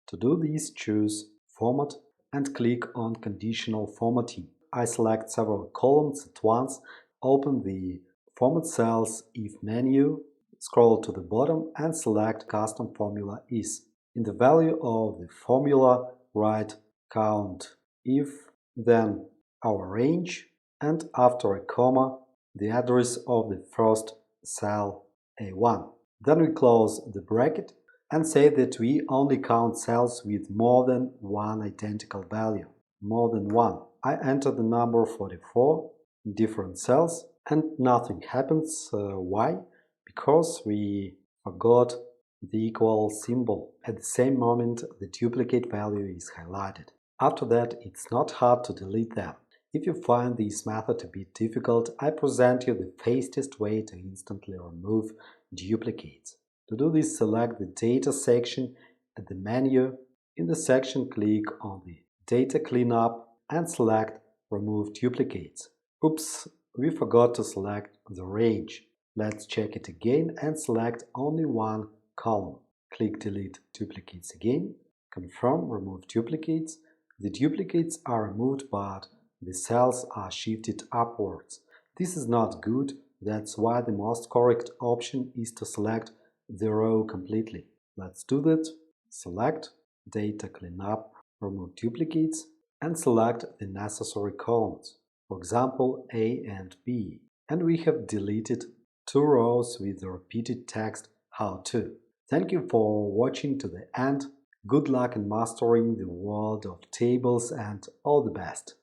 To do this, choose Format and click on Conditional Formatting. I select several columns at once, open the Format Cells If menu, scroll to the bottom and select Custom Formula Is. In the value of the formula, write count if, then our range, and after a comma, the address of the first cell A1. Then we close the bracket and say that we only count cells with more than one identical value. More than one. I enter the number 44 in different cells and nothing happens. Why? Because we forgot the equal symbol. At the same moment, the duplicate value is highlighted. After that, it's not hard to delete them. If you find this method a bit difficult, I present you the fastest way to instantly remove duplicates. To do this, select the Data section at the menu. In the section, click on the Data Cleanup and select Remove Duplicates. Oops, we forgot to select the range. Let's check it again and select only one column. Click Delete Duplicates again. Confirm Remove Duplicates. The duplicates are removed, but the cells are shifted upwards. This is not good, that's why the most correct option is to select the row completely. Let's do that. Select Data Cleanup, remove duplicates, and select the necessary columns, for example A and B. And we have deleted two rows with the repeated text How to. Thank you for watching to the end. Good luck in mastering the world of tables and all the best!